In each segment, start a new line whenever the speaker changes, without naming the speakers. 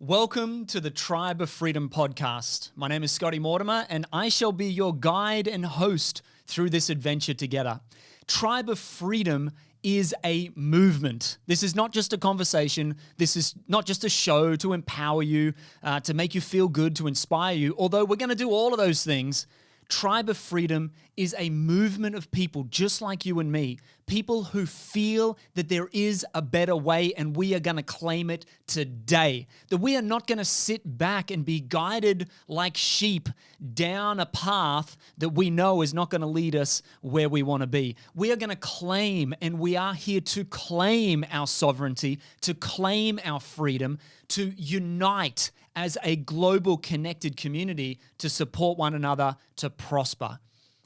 Welcome to the Tribe of Freedom podcast. My name is Scotty Mortimer, and I shall be your guide and host through this adventure together. Tribe of Freedom is a movement. This is not just a conversation. This is not just a show to empower you, to make you feel good, to inspire you. Although we're going to do all of those things, Tribe of Freedom is a movement of people just like you and me, people who feel that there is a better way and we are going to claim it today. That we are not going to sit back and be guided like sheep down a path that we know is not going to lead us where we want to be. We are going to claim, and we are here to claim our sovereignty, to claim our freedom, to unite as a global connected community to support one another to prosper.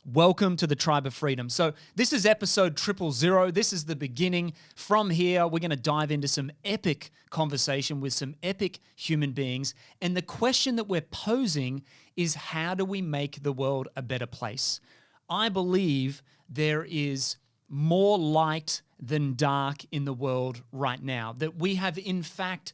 Welcome to the Tribe of Freedom. So this is episode 000. This is the beginning. From here, we're going to dive into some epic conversation with some epic human beings. And the question that we're posing is, how do we make the world a better place? I believe there is more light than dark in the world right now. That we have, in fact,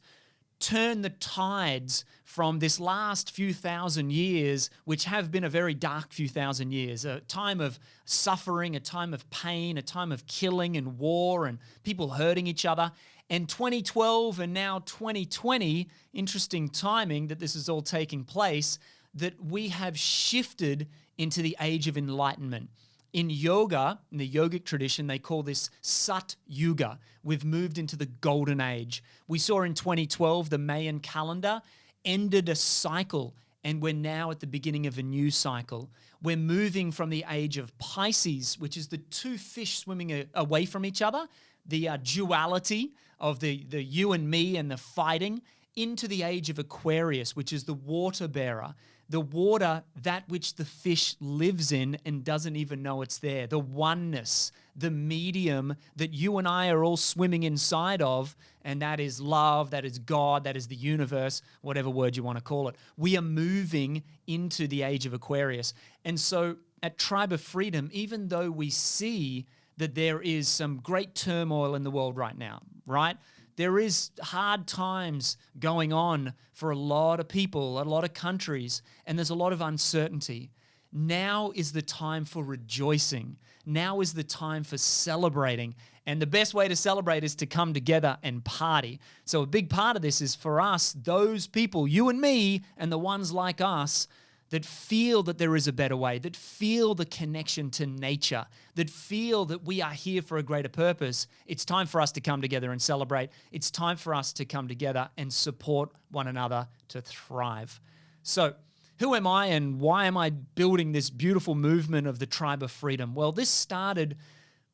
turn the tides from this last few thousand years, which have been a very dark few thousand years, a time of suffering, a time of pain, a time of killing and war and people hurting each other. And 2012 and now 2020, interesting timing that this is all taking place, that we have shifted into the age of enlightenment. In yoga, in the yogic tradition, they call this Sat Yuga. We've moved into the golden age. We saw in 2012 the Mayan calendar ended a cycle, and we're now at the beginning of a new cycle. We're moving from the age of Pisces, which is the two fish swimming away from each other, the duality of the you and me and the fighting, into the age of Aquarius, which is the water bearer. The water, that which the fish lives in and doesn't even know it's there. The oneness, the medium that you and I are all swimming inside of, and that is love, that is God, that is the universe, whatever word you want to call it. We are moving into the age of Aquarius. And so at Tribe of Freedom, even though we see that there is some great turmoil in the world right now, right? There is hard times going on for a lot of people, a lot of countries, and there's a lot of uncertainty. Now is the time for rejoicing. Now is the time for celebrating. And the best way to celebrate is to come together and party. So a big part of this is for us, those people, you and me, and the ones like us, that feel that there is a better way, that feel the connection to nature, that feel that we are here for a greater purpose. It's time for us to come together and celebrate. It's time for us to come together and support one another to thrive. So, who am I and why am I building this beautiful movement of the Tribe of Freedom? Well, this started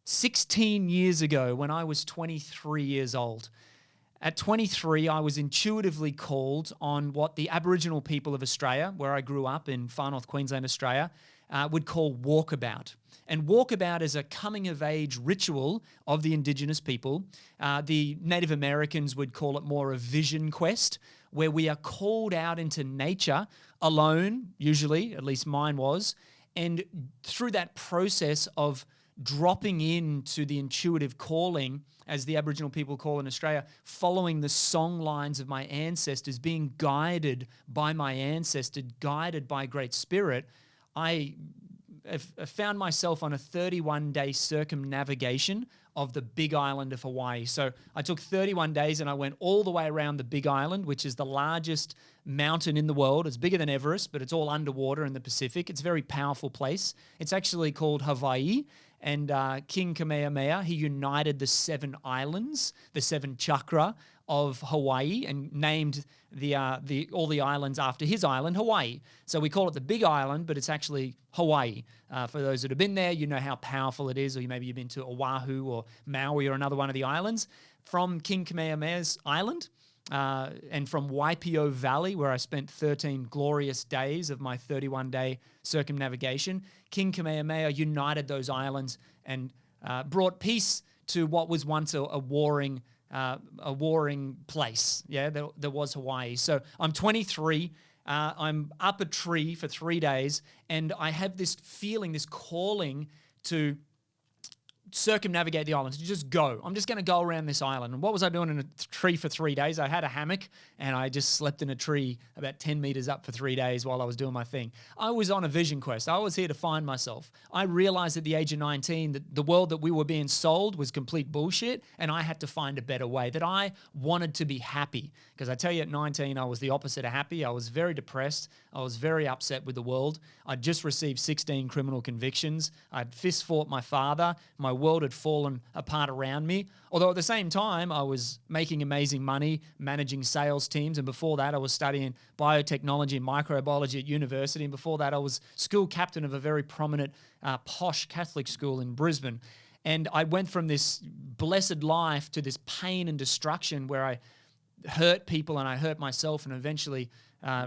16 years ago when I was 23 years old. At 23, I was intuitively called on what the Aboriginal people of Australia, where I grew up in far north Queensland, Australia, would call walkabout. And walkabout is a coming-of-age ritual of the Indigenous people. The Native Americans would call it more a vision quest, where we are called out into nature alone, usually, at least mine was, and through that process of dropping into the intuitive calling, as the Aboriginal people call in Australia, following the song lines of my ancestors, being guided by my ancestor, guided by Great Spirit, I found myself on a 31-day circumnavigation of the big island of Hawaii. So I took 31 days and I went all the way around the big island, which is the largest mountain in the world. It's bigger than Everest, but it's all underwater in the Pacific. It's a very powerful place. It's actually called Hawaii. And King Kamehameha, he united the 7 islands, the 7 chakra of Hawaii, and named all the islands after his island, Hawaii. So we call it the Big Island, but it's actually Hawaii. For those that have been there, you know how powerful it is, or maybe you've been to Oahu or Maui or another one of the islands. From King Kamehameha's island, and from Waipio Valley, where I spent 13 glorious days of my 31-day circumnavigation, King Kamehameha united those islands and brought peace to what was once a warring place. Yeah, there was Hawaii. So I'm 23. I'm up a tree for 3 days, and I have this feeling, this calling to circumnavigate the island, to just go. I'm just going to go around this island. And what was I doing in a tree for 3 days? I had a hammock and I just slept in a tree about 10 meters up for 3 days while I was doing my thing. I was on a vision quest. I was here to find myself. I realized at the age of 19 that the world that we were being sold was complete bullshit, and I had to find a better way, that I wanted to be happy. Because I tell you, at 19, I was the opposite of happy. I was very depressed. I was very upset with the world. I'd just received 16 criminal convictions. I'd fist fought my father. My world had fallen apart around me. Although at the same time, I was making amazing money, managing sales teams. And before that, I was studying biotechnology and microbiology at university. And before that, I was school captain of a very prominent posh Catholic school in Brisbane. And I went from this blessed life to this pain and destruction where I hurt people and I hurt myself and eventually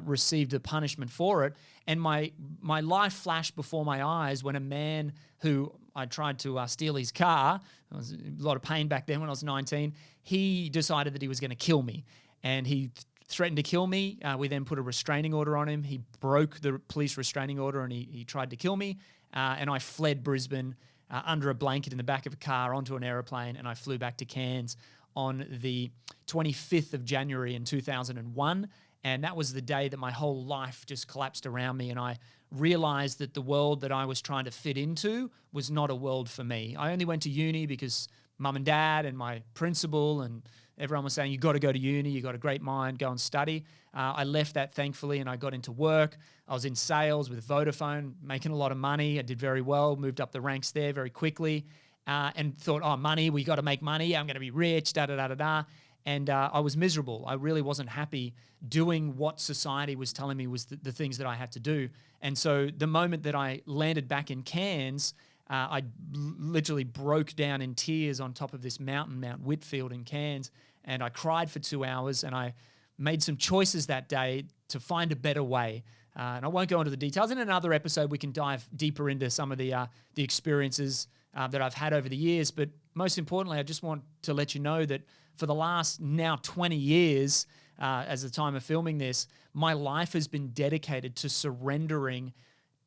received a punishment for it. And my life flashed before my eyes when a man who I tried to steal his car, there was a lot of pain back then when I was 19, he decided that he was going to kill me. And he threatened to kill me. We then put a restraining order on him. He broke the police restraining order and he tried to kill me. And I fled Brisbane under a blanket in the back of a car onto an aeroplane, and I flew back to Cairns on the 25th of January in 2001. And that was the day that my whole life just collapsed around me, and I realized that the world that I was trying to fit into was not a world for me. I only went to uni because mum and dad and my principal and everyone was saying, you got to go to uni, you got a great mind, go and study. I left that thankfully and I got into work. I was in sales with Vodafone, making a lot of money. I did very well, moved up the ranks there very quickly and thought, oh, money, we got to make money. I'm going to be rich, da-da-da-da-da. And I was miserable. I really wasn't happy doing what society was telling me was the things that I had to do. And so the moment that I landed back in Cairns, I literally broke down in tears on top of this mountain, Mount Whitfield in Cairns, and I cried for 2 hours, and I made some choices that day to find a better way. And I won't go into the details. In another episode, we can dive deeper into some of the experiences that I've had over the years. But most importantly, I just want to let you know that for the last now 20 years, as the time of filming this, my life has been dedicated to surrendering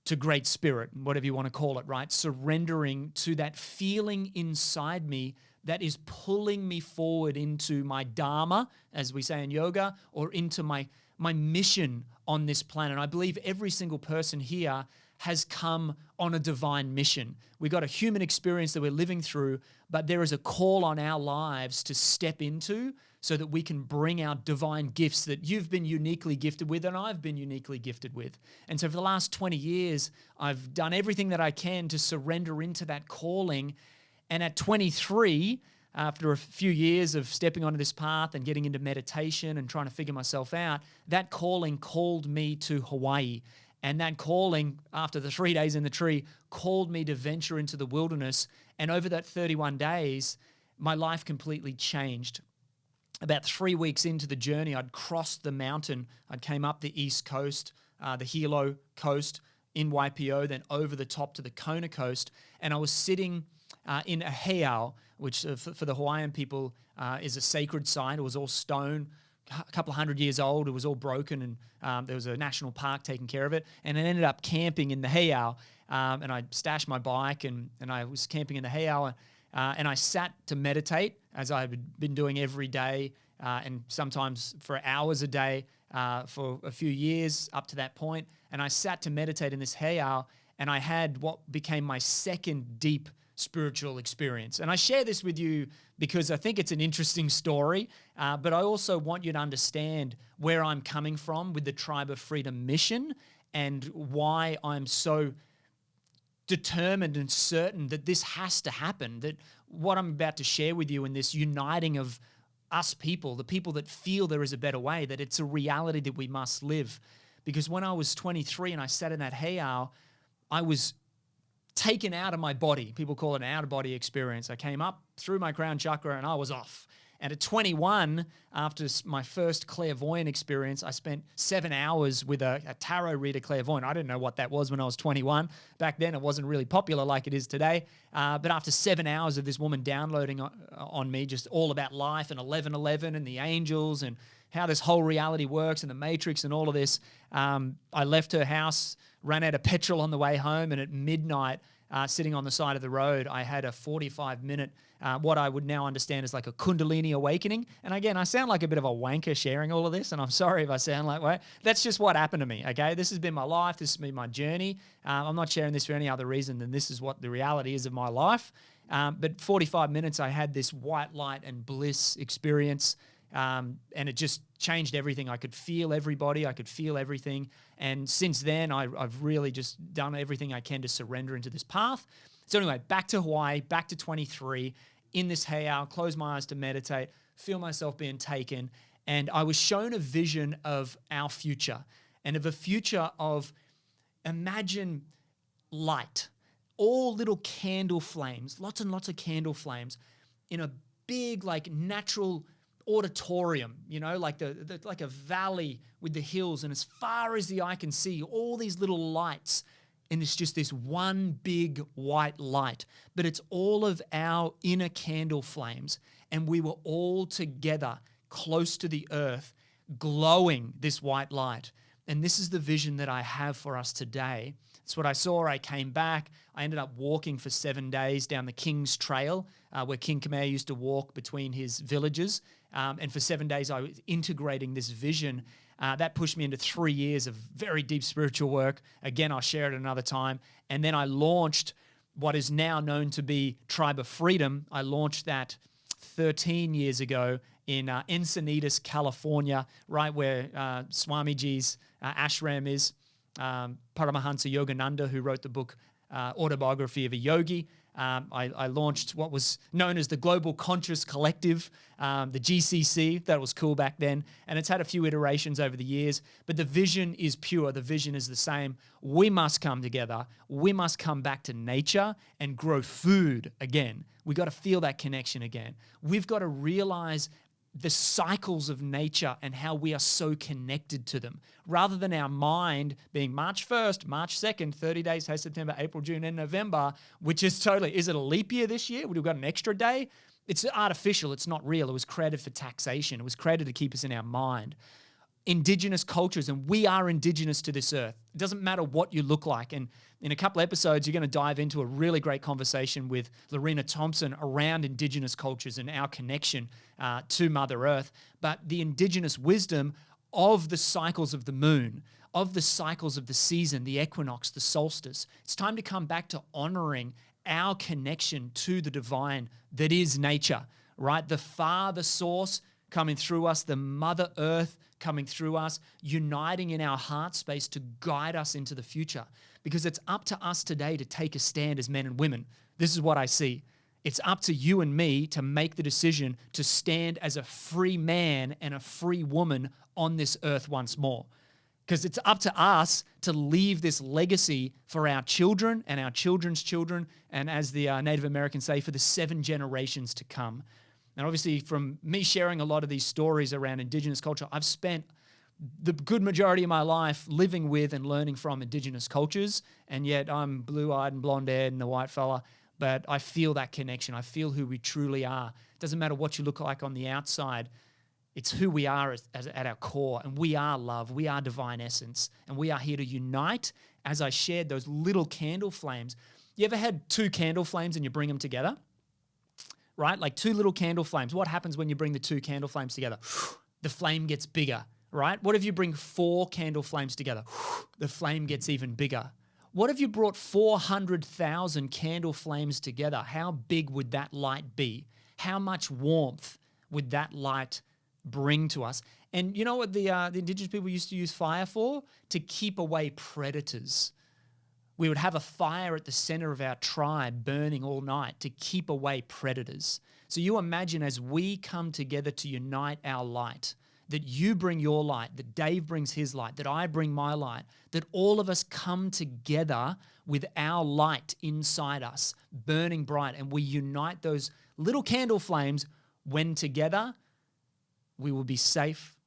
to Great Spirit, whatever you want to call it, right? Surrendering to that feeling inside me that is pulling me forward into my dharma, as we say in yoga, or into my mission on this planet. I believe every single person here has come on a divine mission. We got a human experience that we're living through, but there is a call on our lives to step into so that we can bring our divine gifts that you've been uniquely gifted with and I've been uniquely gifted with. And so for the last 20 years, I've done everything that I can to surrender into that calling. And at 23, after a few years of stepping onto this path and getting into meditation and trying to figure myself out, that calling called me to Hawaii. And that calling, after the 3 days in the tree, called me to venture into the wilderness. And over that 31 days, my life completely changed. About 3 weeks into the journey, I'd crossed the mountain. I came up the east coast, the Hilo coast in Waipio, then over the top to the Kona coast. And I was sitting in a heiau, which for the Hawaiian people is a sacred site. It was all stone, a couple of 100 years old. It was all broken, and there was a national park taking care of it. And I ended up camping in the heiau, and I stashed my bike, and I was camping in the heiau, and I sat to meditate, as I had been doing every day, and sometimes for hours a day for a few years up to that point. And I sat to meditate in this heiau, and I had what became my second deep spiritual experience. And I share this with you because I think it's an interesting story, but I also want you to understand where I'm coming from with the Tribe of Freedom mission and why I'm so determined and certain that this has to happen, that what I'm about to share with you in this uniting of us people, the people that feel there is a better way, that it's a reality that we must live. Because when I was 23 and I sat in that heiau, I was taken out of my body. People call it an out-of-body experience. I came up through my crown chakra and I was off. And at 21, after my first clairvoyant experience, I spent 7 hours with a tarot reader clairvoyant. I didn't know what that was when I was 21. Back then, it wasn't really popular like it is today. But after 7 hours of this woman downloading on me, just all about life and 1111 and the angels and how this whole reality works and the matrix and all of this, I left her house, ran out of petrol on the way home, and at midnight, sitting on the side of the road, I had a 45-minute, what I would now understand as like a Kundalini awakening. And again, I sound like a bit of a wanker sharing all of this, and I'm sorry if I sound like that. That's just what happened to me, okay? This has been my life. This has been my journey. I'm not sharing this for any other reason than this is what the reality is of my life. But 45 minutes, I had this white light and bliss experience. And it just changed everything. I could feel everybody. I could feel everything. And since then, I've really just done everything I can to surrender into this path. So anyway, back to Hawaii, back to 23, in this heiau, close my eyes to meditate, feel myself being taken. And I was shown a vision of our future, and of a future of, imagine light, all little candle flames, lots and lots of candle flames in a big, like, natural auditorium, like like a valley with the hills, and as far as the eye can see, all these little lights, and it's just this one big white light, but it's all of our inner candle flames, and we were all together close to the earth, glowing this white light. And this is the vision that I have for us today. It's what I saw. I came back. I ended up walking for 7 days down the King's Trail, where King Khmer used to walk between his villages. And for 7 days, I was integrating this vision. That pushed me into 3 years of very deep spiritual work. Again, I'll share it another time. And then I launched what is now known to be Tribe of Freedom. I launched that 13 years ago in Encinitas, California, right where Swamiji's ashram is. Paramahansa Yogananda, who wrote the book Autobiography of a Yogi. I launched what was known as the Global Conscious Collective, the GCC. That was cool back then. And it's had a few iterations over the years. But the vision is pure. The vision is the same. We must come together. We must come back to nature and grow food again. We got to feel that connection again. We've got to realize the cycles of nature and how we are so connected to them, rather than our mind being March 1st, March 2nd, 30 days, hey, September, April, June, and November, which is totally, is it a leap year this year? We've got an extra day? It's artificial. It's not real. It was created for taxation. It was created to keep us in our mind. Indigenous cultures, and we are indigenous to this earth. It doesn't matter what you look like. And in a couple episodes, you're going to dive into a really great conversation with Lorena Thompson around indigenous cultures and our connection to Mother Earth. But the indigenous wisdom of the cycles of the moon, of the cycles of the season, the equinox, the solstice. It's time to come back to honoring our connection to the divine that is nature, right? The Father source coming through us, the Mother Earth coming through us, uniting in our heart space to guide us into the future. Because it's up to us today to take a stand as men and women. This is what I see. It's up to you and me to make the decision to stand as a free man and a free woman on this earth once more. Because it's up to us to leave this legacy for our children and our children's children, and as the Native Americans say, for the 7 generations to come. And obviously, from me sharing a lot of these stories around Indigenous culture, I've spent the good majority of my life living with and learning from Indigenous cultures, and yet I'm blue-eyed and blonde-haired and a white fella, but I feel that connection. I feel who we truly are. It doesn't matter what you look like on the outside. It's who we are as at our core, and we are love. We are divine essence, and we are here to unite. As I shared those little candle flames, you ever had 2 candle flames and you bring them together? Right? Like 2 little candle flames. What happens when you bring the 2 candle flames together? The flame gets bigger, right? What if you bring 4 candle flames together? The flame gets even bigger. What if you brought 400,000 candle flames together? How big would that light be? How much warmth would that light bring to us? And you know what the Indigenous people used to use fire for? To keep away predators. We would have a fire at the center of our tribe burning all night to keep away predators. So you imagine as we come together to unite our light, that you bring your light, that Dave brings his light, that I bring my light, that all of us come together with our light inside us, burning bright, and we unite those little candle flames. When together, we will be safe,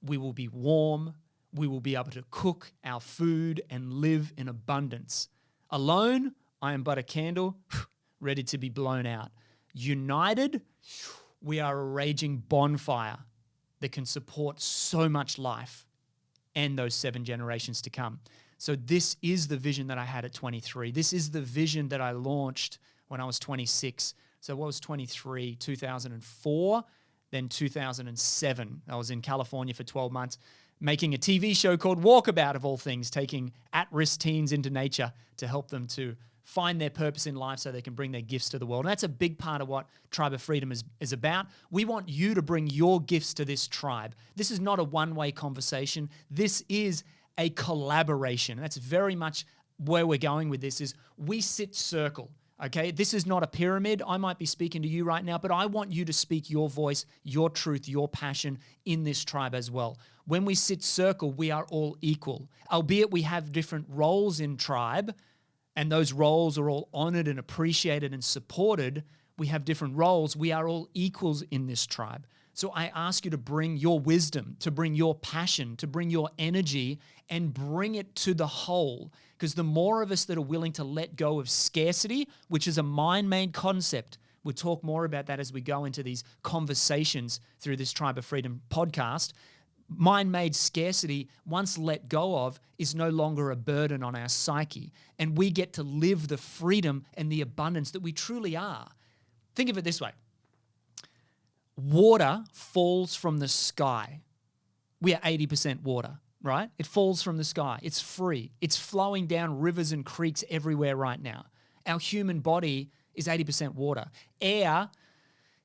we will be warm, we will be able to cook our food and live in abundance. Alone, I am but a candle ready to be blown out. United, we are a raging bonfire that can support so much life and those 7 generations to come. So this is the vision that I had at 23. This is the vision that I launched when I was 26. So what was 23? 2004, then 2007. I was in California for 12 months, making a TV show called Walkabout, of all things, taking at-risk teens into nature to help them to find their purpose in life so they can bring their gifts to the world. And that's a big part of what Tribe of Freedom is about. We want you to bring your gifts to this tribe. This is not a one-way conversation. This is a collaboration. That's very much where we're going with this is we sit circle. Okay, this is not a pyramid. I might be speaking to you right now, but I want you to speak your voice, your truth, your passion in this tribe as well. When we sit circle, we are all equal, albeit we have different roles in tribe, and those roles are all honored and appreciated and supported. We have different roles. We are all equals in this tribe. So I ask you to bring your wisdom, to bring your passion, to bring your energy and bring it to the whole. Because the more of us that are willing to let go of scarcity, which is a mind-made concept, we'll talk more about that as we go into these conversations through this Tribe of Freedom podcast. Mind-made scarcity, once let go of, is no longer a burden on our psyche. And we get to live the freedom and the abundance that we truly are. Think of it this way. Water falls from the sky. We are 80% water, right? It falls from the sky. It's free. It's flowing down rivers and creeks everywhere right now. Our human body is 80% water. Air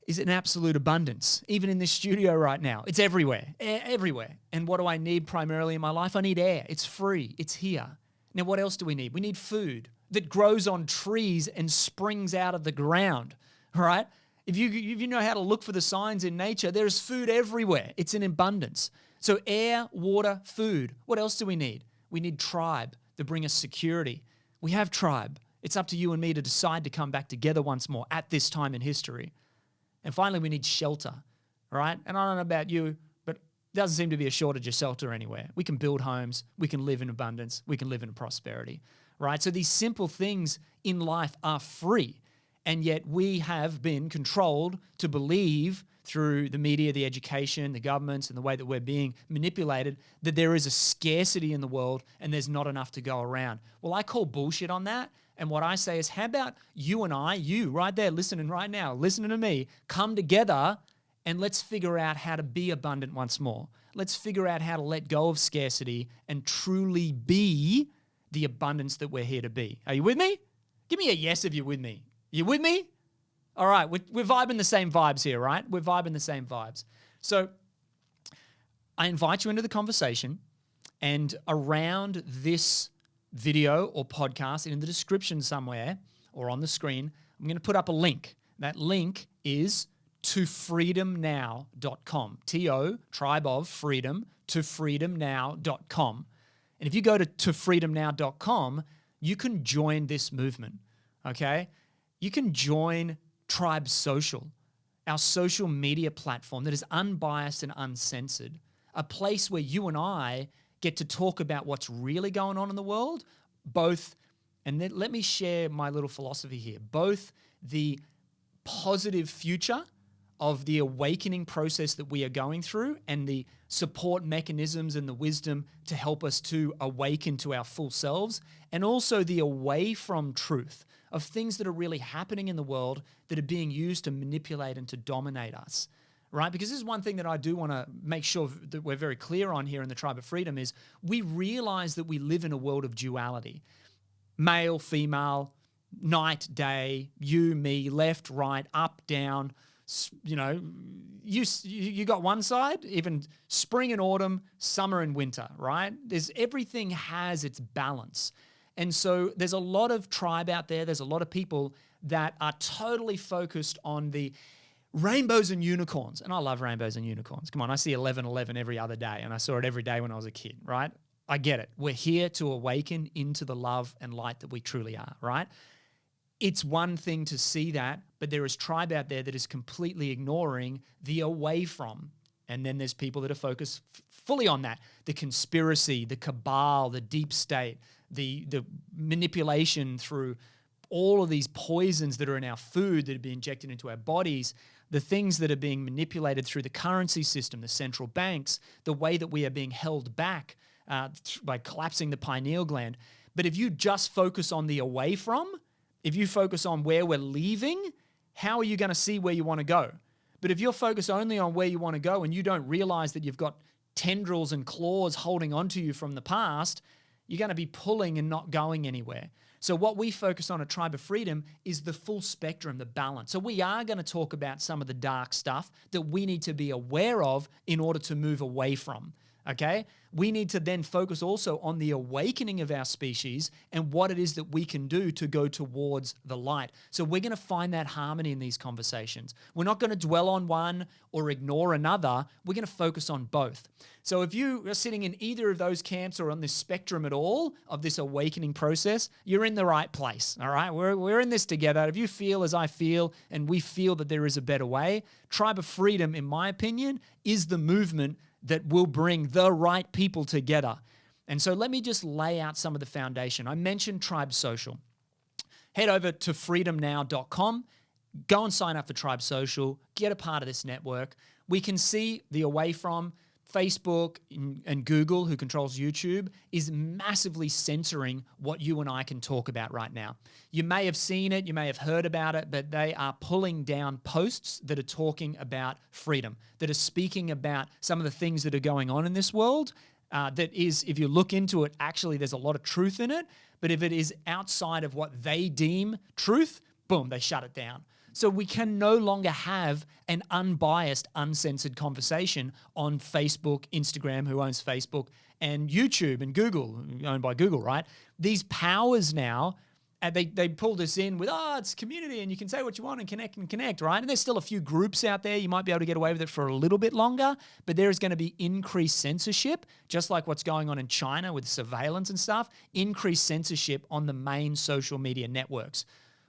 is an absolute abundance. Even in this studio right now, it's everywhere, everywhere. And what do I need primarily in my life? I need air. It's free. It's here. Now, what else do we need? We need food that grows on trees and springs out of the ground, all right? If you know how to look for the signs in nature, there's food everywhere. It's in abundance. So air, water, food. What else do we need? We need tribe to bring us security. We have tribe. It's up to you and me to decide to come back together once more at this time in history. And finally, we need shelter, all right? And I don't know about you, but there doesn't seem to be a shortage of shelter anywhere. We can build homes. We can live in abundance. We can live in prosperity, right? So these simple things in life are free. And yet we have been controlled to believe through the media, the education, the governments, and the way that we're being manipulated that there is a scarcity in the world and there's not enough to go around. Well, I call bullshit on that. And what I say is, how about you and I, you right there listening right now, listening to me, come together and let's figure out how to be abundant once more. Let's figure out how to let go of scarcity and truly be the abundance that we're here to be. Are you with me? Give me a yes if you're with me. You with me? All right, we're vibing the same vibes here, right? We're vibing the same vibes. So I invite you into the conversation, and around this video or podcast, in the description somewhere or on the screen, I'm going to put up a link. That link is tofreedomnow.com. T-O, tribe of freedom, tofreedomnow.com. And if you go to tofreedomnow.com, you can join this movement, okay? You can join Tribe Social, our social media platform that is unbiased and uncensored, a place where you and I get to talk about what's really going on in the world, both, and then let me share my little philosophy here, both the positive future of the awakening process that we are going through and the support mechanisms and the wisdom to help us to awaken to our full selves, and also the away from truth of things that are really happening in the world that are being used to manipulate and to dominate us, right? Because this is one thing that I do want to make sure that we're very clear on here in the Tribe of Freedom is we realize that we live in a world of duality. Male, female, night, day, you, me, left, right, up, down. You know, you got one side, even spring and autumn, summer and winter, right? Everything has its balance. And so there's a lot of tribe out there. There's a lot of people that are totally focused on the rainbows and unicorns. And I love rainbows and unicorns. Come on, I see 11:11 every other day, and I saw it every day when I was a kid, right? I get it. We're here to awaken into the love and light that we truly are, right? It's one thing to see that, but there is tribe out there that is completely ignoring the away from. And then there's people that are focused fully on that. The conspiracy, the cabal, the deep state, the manipulation through all of these poisons that are in our food that are being injected into our bodies, the things that are being manipulated through the currency system, the central banks, the way that we are being held back by collapsing the pineal gland. But if you just focus on the away from, if you focus on where we're leaving, how are you going to see where you want to go? But if you're focused only on where you want to go and you don't realize that you've got tendrils and claws holding onto you from the past, you're going to be pulling and not going anywhere. So what we focus on at Tribe of Freedom is the full spectrum, the balance. So we are going to talk about some of the dark stuff that we need to be aware of in order to move away from. Okay? We need to then focus also on the awakening of our species and what it is that we can do to go towards the light. So we're going to find that harmony in these conversations. We're not going to dwell on one or ignore another. We're going to focus on both. So if you are sitting in either of those camps or on this spectrum at all of this awakening process, you're in the right place, all right? We're in this together. If you feel as I feel and we feel that there is a better way, Tribe of Freedom, in my opinion, is the movement that will bring the right people together. And so let me just lay out some of the foundation. I mentioned Tribe Social. Head over to freedomnow.com, go and sign up for Tribe Social, get a part of this network. We can see the away from Facebook and Google, who controls YouTube, is massively censoring what you and I can talk about right now. You may have seen it, you may have heard about it, but they are pulling down posts that are talking about freedom, that are speaking about some of the things that are going on in this world. That is, if you look into it, actually there's a lot of truth in it, but if it is outside of what they deem truth, boom, they shut it down. So we can no longer have an unbiased, uncensored conversation on Facebook, Instagram, who owns Facebook, and YouTube and Google, owned by Google, right? These powers now, they pull this in with, it's community and you can say what you want and connect, right? And there's still a few groups out there. You might be able to get away with it for a little bit longer, but there is going to be increased censorship, just like what's going on in China with surveillance and stuff, increased censorship on the main social media networks.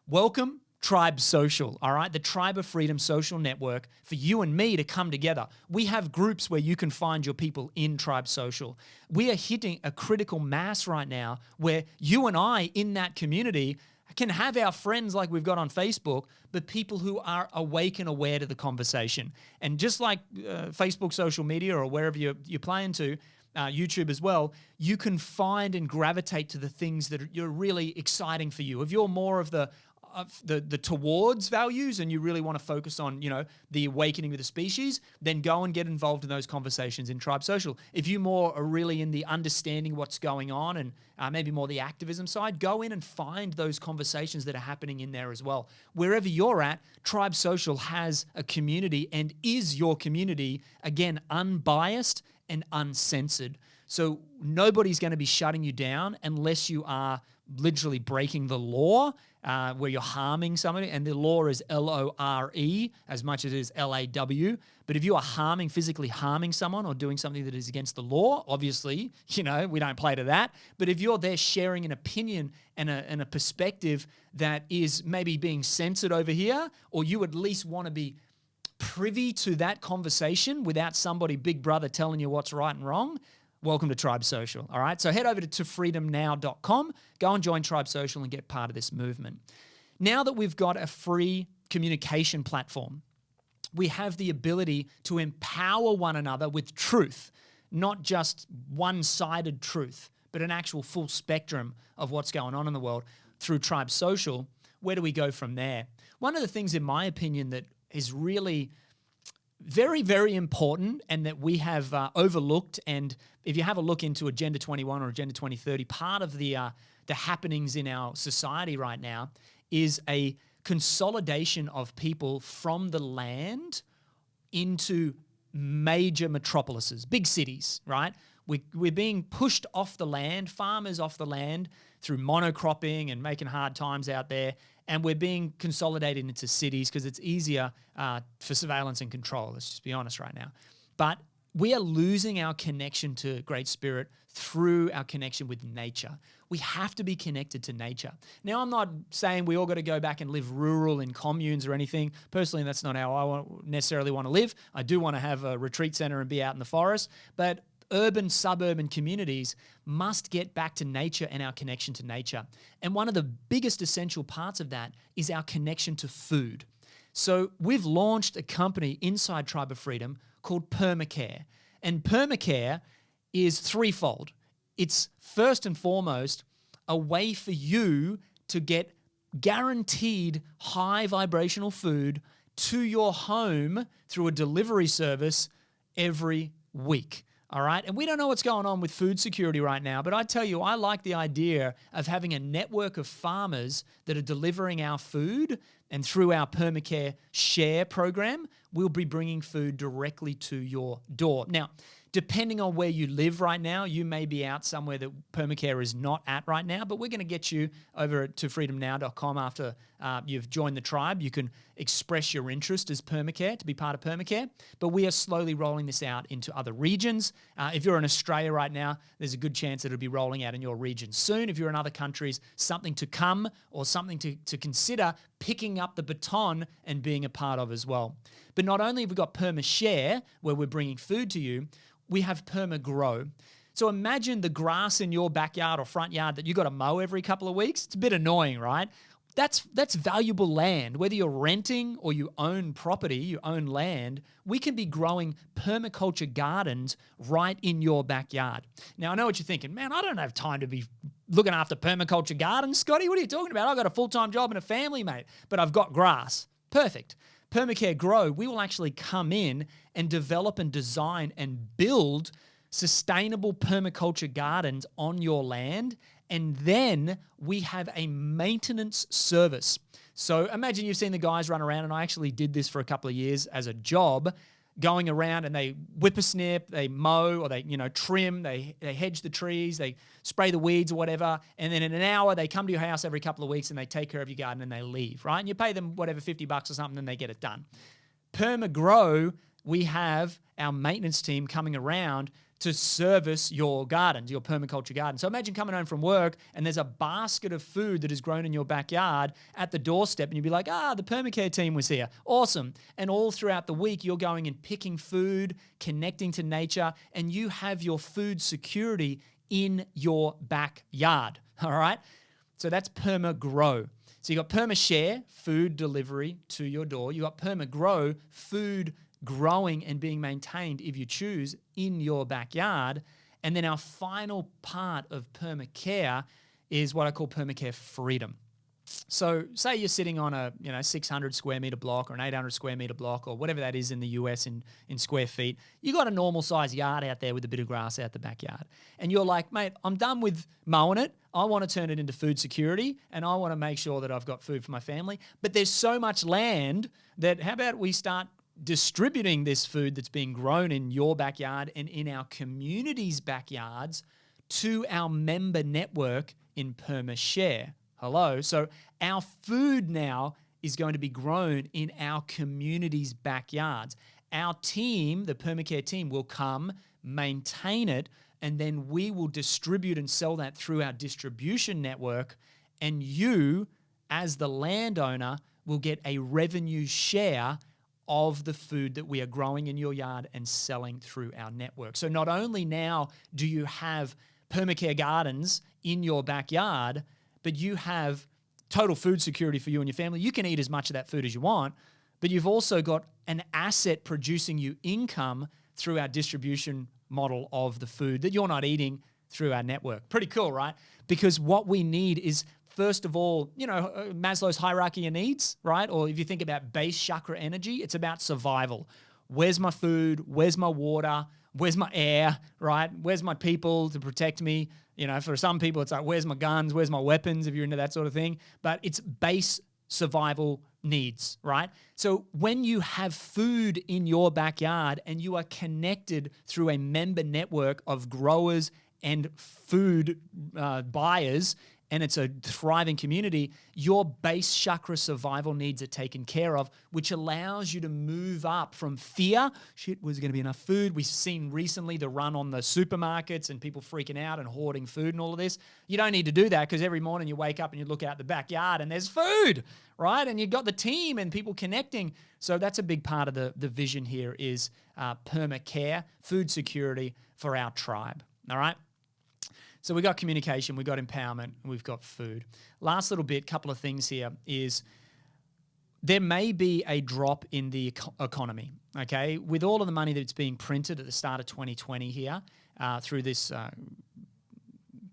Welcome Tribe Social, all right? The Tribe of Freedom social network for you and me to come together. We have groups where you can find your people in Tribe Social. We are hitting a critical mass right now where you and I in that community can have our friends like we've got on Facebook, but people who are awake and aware to the conversation. And just like Facebook social media or wherever you're playing to, YouTube as well, you can find and gravitate to the things that are really exciting for you. If you're more of the towards values and you really want to focus on, the awakening of the species, then go and get involved in those conversations in Tribe Social. If you more are really in the understanding what's going on and maybe more the activism side, go in and find those conversations that are happening in there as well. Wherever you're at, Tribe Social has a community and is your community, again, unbiased and uncensored. So nobody's going to be shutting you down unless you are literally breaking the law, where you're harming somebody, and the law is LORE as much as it is LAW. But if you are physically harming someone or doing something that is against the law, obviously, we don't play to that. But if you're there sharing an opinion and a perspective that is maybe being censored over here, or you at least want to be privy to that conversation without somebody, big brother, telling you what's right and wrong, welcome to Tribe Social, all right? So head over to freedomnow.com, go and join Tribe Social and get part of this movement. Now that we've got a free communication platform, we have the ability to empower one another with truth, not just one-sided truth, but an actual full spectrum of what's going on in the world through Tribe Social. Where do we go from there? One of the things, in my opinion, that is really very, very important and that we have overlooked, and if you have a look into Agenda 21 or Agenda 2030, part of the happenings in our society right now is a consolidation of people from the land into major metropolises, big cities, right? We're being pushed off the land, farmers off the land through monocropping and making hard times out there, and we're being consolidated into cities because it's easier for surveillance and control. Let's just be honest right now. But we are losing our connection to Great Spirit through our connection with nature. We have to be connected to nature. Now, I'm not saying we all got to go back and live rural in communes or anything. Personally, that's not how I necessarily want to live. I do want to have a retreat center and be out in the forest, but urban, suburban communities must get back to nature and our connection to nature. And one of the biggest essential parts of that is our connection to food. So we've launched a company inside Tribe of Freedom called Permacare. And Permacare is threefold. it's first and foremost a way for you to get guaranteed high vibrational food to your home through a delivery service every week. All right. And we don't know what's going on with food security right now, but I tell you, I like the idea of having a network of farmers that are delivering our food, and through our Permacare Share program, we'll be bringing food directly to your door. Now, depending on where you live right now, you may be out somewhere that Permacare is not at right now, but we're going to get you over to freedomnow.com after you've joined the tribe. You can express your interest as Permacare, to be part of Permacare, but we are slowly rolling this out into other regions. If you're in Australia right now, there's a good chance that it'll be rolling out in your region soon. If you're in other countries, something to come or something to consider picking up the baton and being a part of as well. But not only have we got PermaShare, where we're bringing food to you, we have PermaGrow. So imagine the grass in your backyard or front yard that you got to mow every couple of weeks. It's a bit annoying, right? That's valuable land. Whether you're renting or you own property, you own land, we can be growing permaculture gardens right in your backyard. Now, I know what you're thinking. Man, I don't have time to be looking after permaculture gardens, Scotty. What are you talking about? I've got a full-time job and a family, mate, but I've got grass. Perfect. Permacare Grow, we will actually come in and develop and design and build sustainable permaculture gardens on your land, and then we have a maintenance service. So imagine you've seen the guys run around, and I actually did this for a couple of years as a job, going around and they whippersnip, they mow, or they trim, they hedge the trees, they spray the weeds or whatever, and then in an hour they come to your house every couple of weeks and they take care of your garden and they leave, right? And you pay them whatever, $50 or something, and they get it done. PermaGrow, we have our maintenance team coming around to service your gardens, your permaculture garden. So imagine coming home from work and there's a basket of food that is grown in your backyard at the doorstep, and you'd be like, the Permacare team was here. Awesome. And all throughout the week, you're going and picking food, connecting to nature, and you have your food security in your backyard. All right? So that's PermaGrow. So you got PermaShare, food delivery to your door. You got PermaGrow, food growing and being maintained, if you choose, in your backyard. And then our final part of Permacare is what I call Permacare Freedom. So say you're sitting on a 600 square meter block or an 800 square meter block or whatever that is in the US in square feet. You got a normal size yard out there with a bit of grass out the backyard. And you're like, mate, I'm done with mowing it. I want to turn it into food security, and I want to make sure that I've got food for my family. But there's so much land that how about we start distributing this food that's being grown in your backyard and in our community's backyards to our member network in PermaShare. Hello. So our food now is going to be grown in our community's backyards. Our team, the Permacare team, will come, maintain it, and then we will distribute and sell that through our distribution network. And you, as the landowner, will get a revenue share of the food that we are growing in your yard and selling through our network. So not only now do you have Permacare gardens in your backyard, but you have total food security for you and your family. You can eat as much of that food as you want, but you've also got an asset producing you income through our distribution model of the food that you're not eating through our network. Pretty cool, right? Because what we need is, first of all, Maslow's hierarchy of needs, right? Or if you think about base chakra energy, it's about survival. Where's my food? Where's my water? Where's my air, right? Where's my people to protect me? For some people, it's like, where's my guns? Where's my weapons? If you're into that sort of thing. But it's base survival needs, right? So when you have food in your backyard and you are connected through a member network of growers and food buyers, and it's a thriving community, your base chakra survival needs are taken care of, which allows you to move up from fear. Shit, was going to be enough food? We've seen recently the run on the supermarkets and people freaking out and hoarding food and all of this. You don't need to do that, because every morning you wake up and you look out the backyard and there's food, right? And you've got the team and people connecting. So that's a big part of the vision here is Permacare, food security for our tribe, all right? So we got communication, we got empowerment, we've got food. Last little bit, couple of things here is there may be a drop in the economy, okay? With all of the money that's being printed at the start of 2020 here through this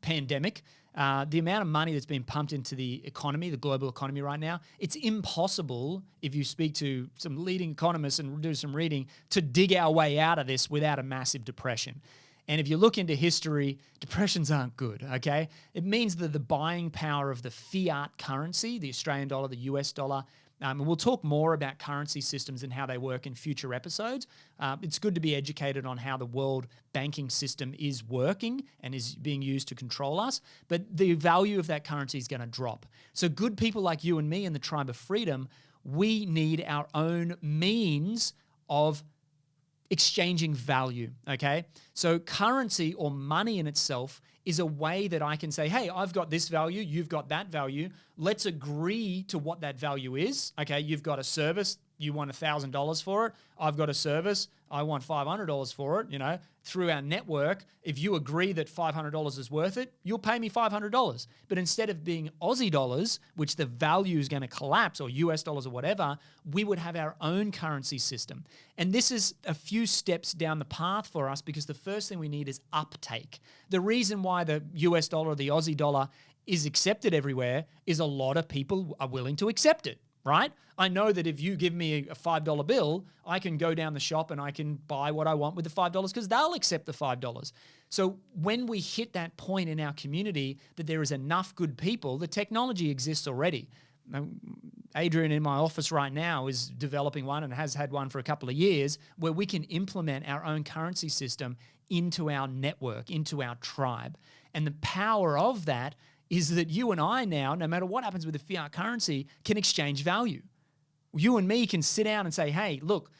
pandemic, the amount of money that's been pumped into the economy, the global economy right now, it's impossible, if you speak to some leading economists and do some reading, to dig our way out of this without a massive depression. And if you look into history, depressions aren't good, okay? It means that the buying power of the fiat currency, the Australian dollar, the US dollar, and we'll talk more about currency systems and how they work in future episodes. It's good to be educated on how the world banking system is working and is being used to control us, but the value of that currency is going to drop. So good people like you and me in the Tribe of Freedom, we need our own means of exchanging value, okay? So currency or money in itself is a way that I can say, hey, I've got this value, you've got that value. Let's agree to what that value is. Okay, you've got a service, you want $1,000 for it. I've got a service, I want $500 for it. Through our network, if you agree that $500 is worth it, you'll pay me $500. But instead of being Aussie dollars, which the value is going to collapse, or US dollars or whatever, we would have our own currency system. And this is a few steps down the path for us, because the first thing we need is uptake. The reason why the US dollar or the Aussie dollar is accepted everywhere is a lot of people are willing to accept it, right? I know that if you give me a $5 bill, I can go down the shop and I can buy what I want with the $5 because they'll accept the $5. So when we hit that point in our community that there is enough good people, the technology exists already. Adrian in my office right now is developing one and has had one for a couple of years where we can implement our own currency system into our network, into our tribe. And the power of that is that you and I now, no matter what happens with the fiat currency, can exchange value. You and me can sit down and say, hey, look,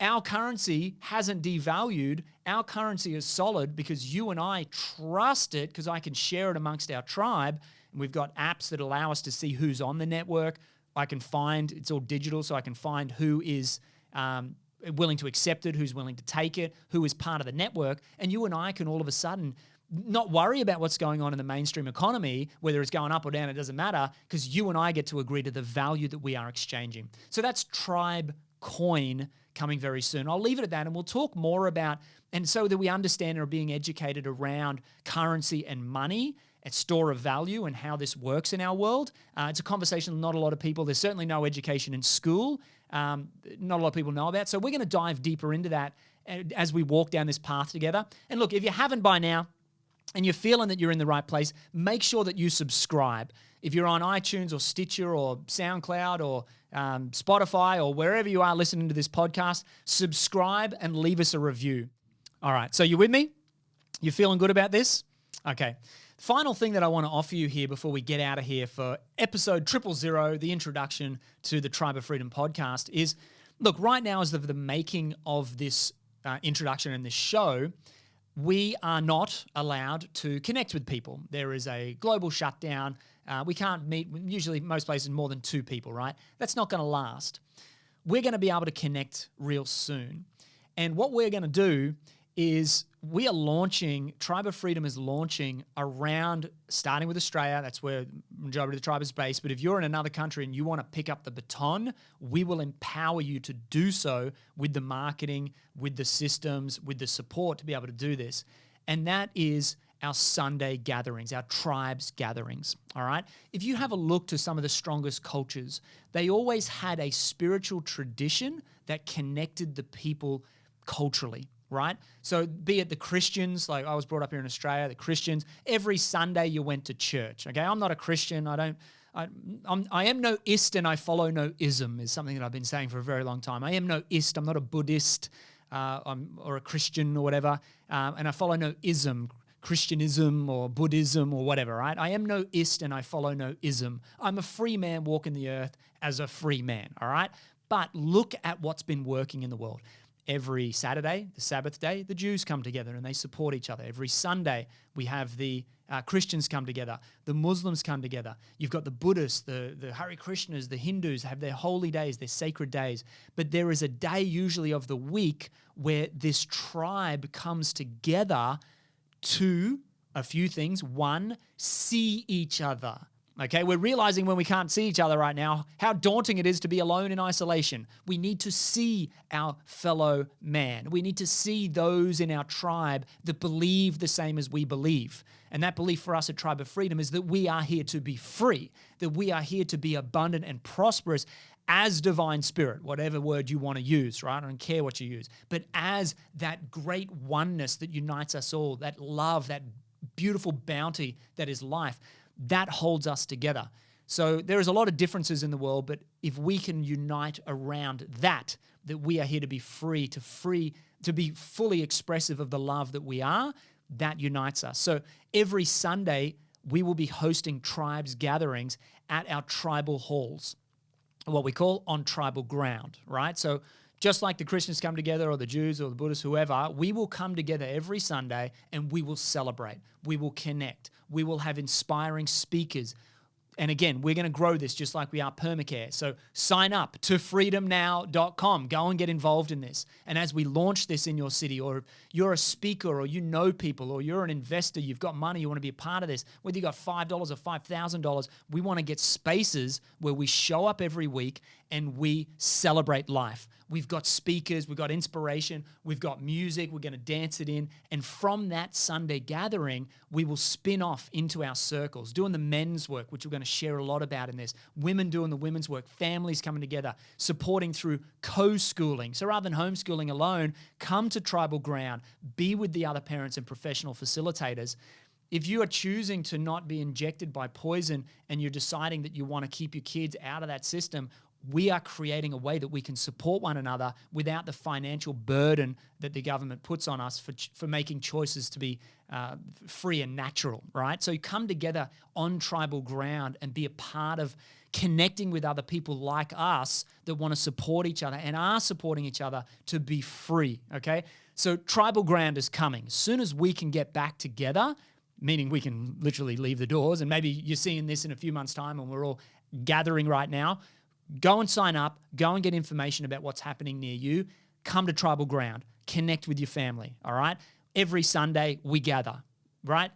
our currency hasn't devalued. Our currency is solid because you and I trust it because I can share it amongst our tribe. And we've got apps that allow us to see who's on the network. I can find, it's all digital, so I can find who is willing to accept it, who's willing to take it, who is part of the network. And you and I can all of a sudden not worry about what's going on in the mainstream economy, whether it's going up or down, it doesn't matter, because you and I get to agree to the value that we are exchanging. So that's Tribe Coin coming very soon. I'll leave it at that, and we'll talk more about, and so that we understand and are being educated around currency and money and store of value and how this works in our world. It's a conversation not a lot of people, there's certainly no education in school, not a lot of people know about. So we're going to dive deeper into that as we walk down this path together. And look, if you haven't by now, and you're feeling that you're in the right place, make sure that you subscribe. If you're on iTunes or Stitcher or SoundCloud or Spotify or wherever you are listening to this podcast, subscribe and leave us a review. All right, so you with me? You feeling good about this? Okay. Final thing that I want to offer you here before we get out of here for episode 000, the introduction to the Tribe of Freedom podcast is, look, right now is the making of this introduction and this show, we are not allowed to connect with people. There is a global shutdown. We can't meet, usually most places, more than 2 people, right? That's not going to last. We're going to be able to connect real soon. And what we're going to do is we are launching, Tribe of Freedom is launching around, starting with Australia, that's where the majority of the tribe is based, but if you're in another country and you want to pick up the baton, we will empower you to do so with the marketing, with the systems, with the support to be able to do this. And that is our Sunday gatherings, our tribes gatherings, all right? If you have a look to some of the strongest cultures, they always had a spiritual tradition that connected the people culturally, right? So be it the Christians, like I was brought up here in Australia, the Christians, every Sunday you went to church, okay? I'm not a Christian. I am no ist and I follow no ism is something that I've been saying for a very long time. I am no ist. I'm not a Buddhist or a Christian or whatever, and I follow no ism, Christianism or Buddhism or whatever, right? I am no ist and I follow no ism. I'm a free man walking the earth as a free man, all right? But look at what's been working in the world. Every Saturday, the Sabbath day, the Jews come together and they support each other. Every Sunday, we have the Christians come together. The Muslims come together. You've got the Buddhists, the Hare Krishnas, the Hindus have their holy days, their sacred days. But there is a day usually of the week where this tribe comes together to a few things. One, see each other. Okay, we're realizing when we can't see each other right now how daunting it is to be alone in isolation. We need to see our fellow man. We need to see those in our tribe that believe the same as we believe. And that belief for us at Tribe of Freedom is that we are here to be free, that we are here to be abundant and prosperous as divine spirit, whatever word you want to use, right? I don't care what you use, but as that great oneness that unites us all, that love, that beautiful bounty that is life, that holds us together. So there is a lot of differences in the world, but if we can unite around that we are here to be free, to be fully expressive of the love that we are, that unites us. So every Sunday, we will be hosting tribes gatherings at our tribal halls, what we call on tribal ground, right? So just like the Christians come together or the Jews or the Buddhists, whoever, we will come together every Sunday and we will celebrate. We will connect. We will have inspiring speakers. And again, we're going to grow this just like we are Permacare. So sign up to freedomnow.com. Go and get involved in this. And as we launch this in your city, or if you're a speaker or you know people or you're an investor, you've got money, you want to be a part of this, whether you got $5 or $5,000, we want to get spaces where we show up every week and we celebrate life. We've got speakers, we've got inspiration, we've got music, we're going to dance it in. And from that Sunday gathering, we will spin off into our circles, doing the men's work, which we're going to share a lot about in this, women doing the women's work, families coming together, supporting through co-schooling. So rather than homeschooling alone, come to Tribal Ground, be with the other parents and professional facilitators. If you are choosing to not be injected by poison and you're deciding that you want to keep your kids out of that system, we are creating a way that we can support one another without the financial burden that the government puts on us for making choices to be free and natural, right? So you come together on tribal ground and be a part of connecting with other people like us that want to support each other and are supporting each other to be free, okay? So tribal ground is coming. As soon as we can get back together, meaning we can literally leave the doors, and maybe you're seeing this in a few months' time and we're all gathering right now, go and sign up, go and get information about what's happening near you, come to Tribal Ground, connect with your family, all right? Every Sunday we gather, right?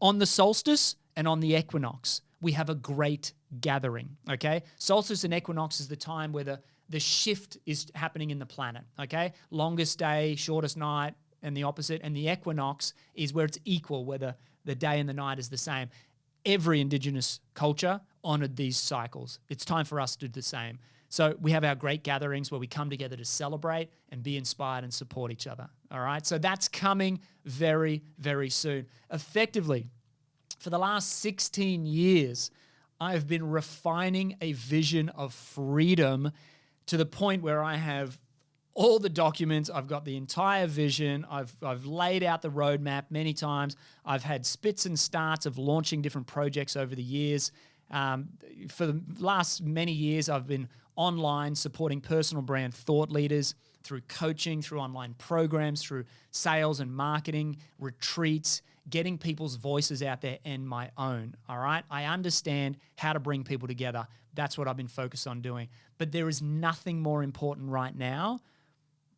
On the solstice and on the equinox, we have a great gathering, okay? Solstice and equinox is the time where the shift is happening in the planet, okay? Longest day, shortest night, and the opposite. And the equinox is where it's equal, where the day and the night is the same. Every indigenous culture honored these cycles. It's time for us to do the same. So we have our great gatherings where we come together to celebrate and be inspired and support each other. All right. So that's coming very, very soon. Effectively, for the last 16 years, I've been refining a vision of freedom to the point where I have all the documents, I've got the entire vision, I've laid out the roadmap many times, I've had spits and starts of launching different projects over the years. For the last many years, I've been online supporting personal brand thought leaders through coaching, through online programs, through sales and marketing, retreats, getting people's voices out there and my own, all right? I understand how to bring people together. That's what I've been focused on doing. But there is nothing more important right now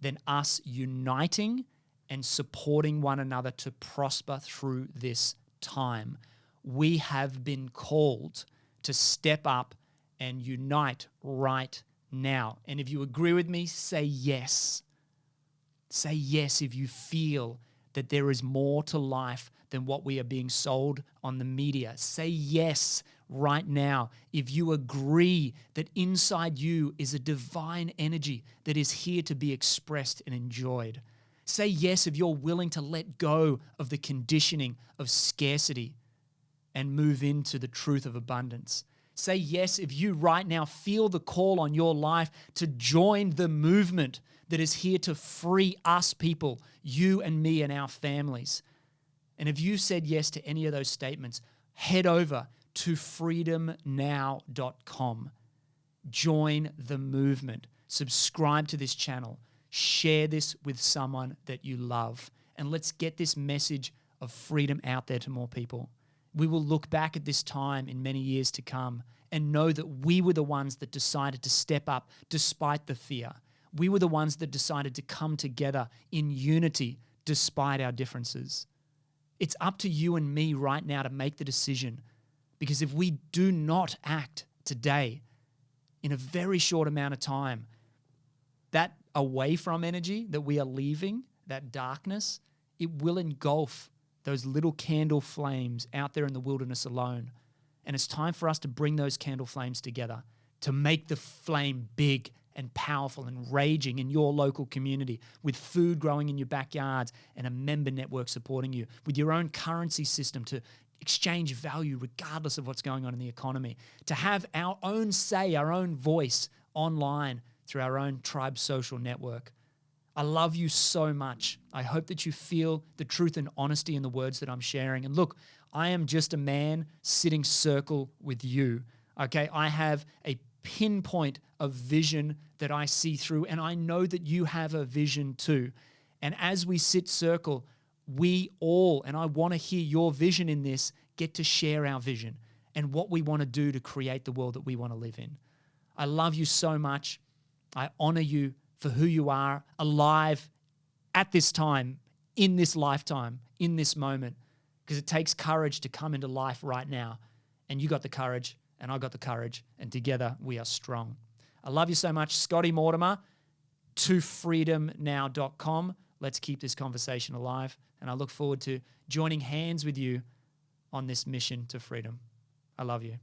than us uniting and supporting one another to prosper through this time. We have been called to step up and unite right now. And if you agree with me, say yes. Say yes if you feel that there is more to life than what we are being sold on the media. Say yes right now if you agree that inside you is a divine energy that is here to be expressed and enjoyed. Say yes if you're willing to let go of the conditioning of scarcity and move into the truth of abundance. Say yes if you right now feel the call on your life to join the movement that is here to free us people, you and me and our families. And if you said yes to any of those statements, head over to freedomnow.com. Join the movement. Subscribe to this channel. Share this with someone that you love. And let's get this message of freedom out there to more people. We will look back at this time in many years to come and know that we were the ones that decided to step up despite the fear. We were the ones that decided to come together in unity despite our differences. It's up to you and me right now to make the decision, Because if we do not act today, in a very short amount of time, that away from energy that we are leaving, that darkness, it will engulf those little candle flames out there in the wilderness alone. And it's time for us to bring those candle flames together to make the flame big and powerful and raging in your local community, with food growing in your backyards and a member network supporting you, with your own currency system to exchange value regardless of what's going on in the economy, to have our own say, our own voice online through our own tribe social network. I love you so much. I hope that you feel the truth and honesty in the words that I'm sharing. And look, I am just a man sitting circle with you, okay? I have a pinpoint of vision that I see through, and I know that you have a vision too. And as we sit circle, we all, and I want to hear your vision in this, get to share our vision and what we want to do to create the world that we want to live in. I love you so much. I honor you for who you are, alive at this time, in this lifetime, in this moment, because it takes courage to come into life right now. And you got the courage, and I got the courage, and together we are strong. I love you so much. Scotty Mortimer, tofreedomnow.com. Let's keep this conversation alive, and I look forward to joining hands with you on this mission to freedom. I love you.